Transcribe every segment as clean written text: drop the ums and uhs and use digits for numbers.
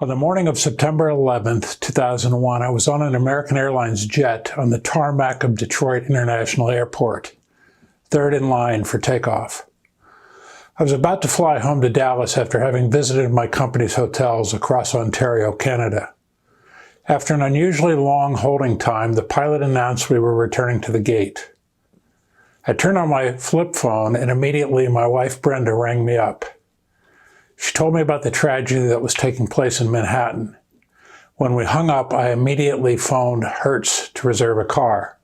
On the morning of September 11th, 2001, I was on an American Airlines jet on the tarmac of Detroit International Airport, third in line for takeoff. I was about to fly home to Dallas after having visited my company's hotels across Ontario, Canada. After an unusually long holding time, the pilot announced we were returning to the gate. I turned on my flip phone and immediately my wife Brenda rang me up. She told me about the tragedy that was taking place in Manhattan. When we hung up, I immediately phoned Hertz to reserve a car.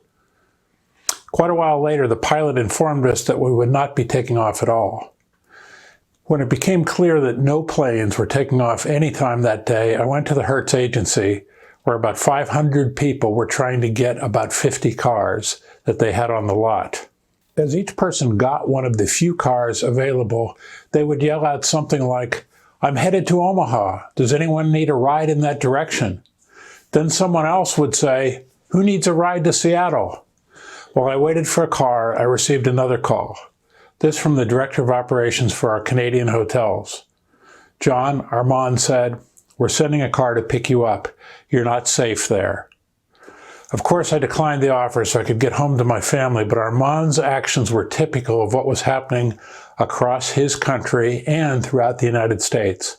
Quite a while later, the pilot informed us that we would not be taking off at all. When it became clear that no planes were taking off any time that day, I went to the Hertz agency, where about 500 people were trying to get about 50 cars that they had on the lot. As each person got one of the few cars available, they would yell out something like, "I'm headed to Omaha. Does anyone need a ride in that direction?" Then someone else would say, "Who needs a ride to Seattle?" While I waited for a car, I received another call. This from the Director of Operations for our Canadian hotels. "John," Armand said, "we're sending a car to pick you up. You're not safe there." Of course, I declined the offer so I could get home to my family, but Armand's actions were typical of what was happening across his country and throughout the United States.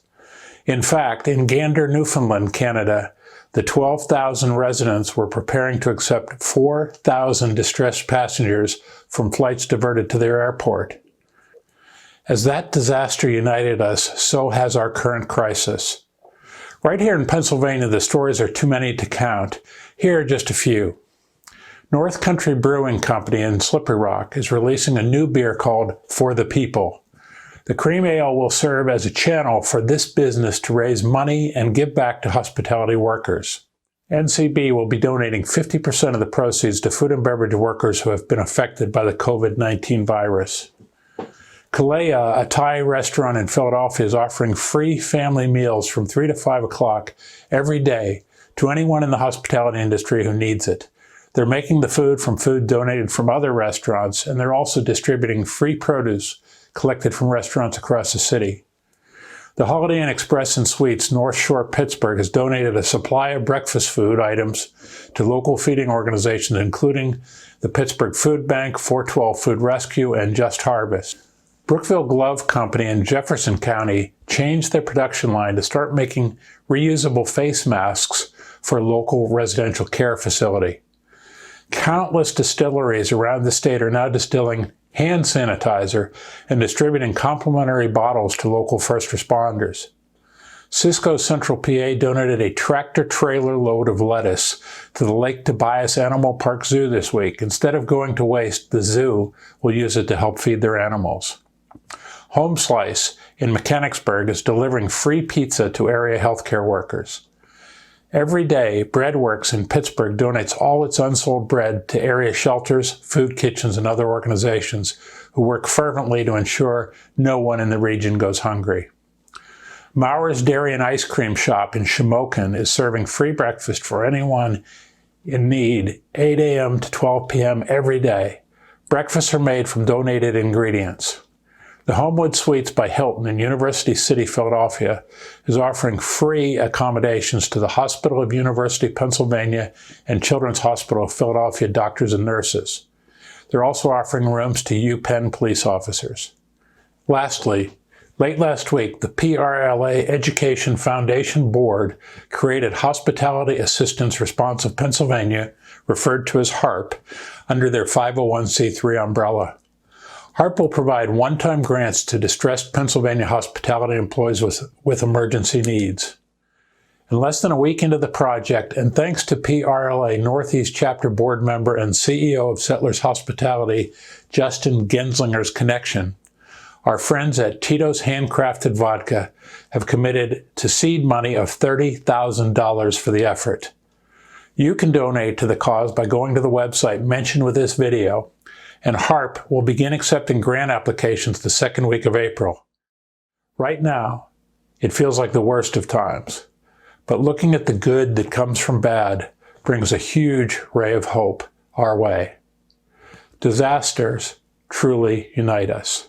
In fact, in Gander, Newfoundland, Canada, the 12,000 residents were preparing to accept 4,000 distressed passengers from flights diverted to their airport. As that disaster united us, so has our current crisis. Right here in Pennsylvania, the stories are too many to count. Here are just a few. North Country Brewing Company in Slippery Rock is releasing a new beer called For the People. The cream ale will serve as a channel for this business to raise money and give back to hospitality workers. NCB will be donating 50% of the proceeds to food and beverage workers who have been affected by the COVID-19 virus. Kalea, a Thai restaurant in Philadelphia, is offering free family meals from 3 to 5 o'clock every day to anyone in the hospitality industry who needs it. They're making the food from food donated from other restaurants, and they're also distributing free produce collected from restaurants across the city. The Holiday Inn Express and Suites North Shore Pittsburgh has donated a supply of breakfast food items to local feeding organizations, including the Pittsburgh Food Bank, 412 Food Rescue, and Just Harvest. Brookville Glove Company in Jefferson County changed their production line to start making reusable face masks for a local residential care facility. Countless distilleries around the state are now distilling hand sanitizer and distributing complimentary bottles to local first responders. Cisco Central PA donated a tractor-trailer load of lettuce to the Lake Tobias Animal Park Zoo this week. Instead of going to waste, the zoo will use it to help feed their animals. Home Slice in Mechanicsburg is delivering free pizza to area healthcare workers. Every day, BreadWorks in Pittsburgh donates all its unsold bread to area shelters, food kitchens, and other organizations who work fervently to ensure no one in the region goes hungry. Mauer's Dairy and Ice Cream Shop in Shamokin is serving free breakfast for anyone in need, 8 a.m. to 12 p.m. every day. Breakfasts are made from donated ingredients. The Homewood Suites by Hilton in University City, Philadelphia, is offering free accommodations to the Hospital of University Pennsylvania and Children's Hospital of Philadelphia doctors and nurses. They're also offering rooms to UPenn police officers. Lastly, late last week, the PRLA Education Foundation Board created Hospitality Assistance Response of Pennsylvania, referred to as HARP, under their 501c3 umbrella. HARP will provide one-time grants to distressed Pennsylvania hospitality employees with emergency needs. In less than a week into the project, and thanks to PRLA Northeast Chapter Board member and CEO of Settlers Hospitality, Justin Genslinger's connection, our friends at Tito's Handcrafted Vodka have committed to seed money of $30,000 for the effort. You can donate to the cause by going to the website mentioned with this video, and HARP will begin accepting grant applications the second week of April. Right now, it feels like the worst of times, but looking at the good that comes from bad brings a huge ray of hope our way. Disasters truly unite us.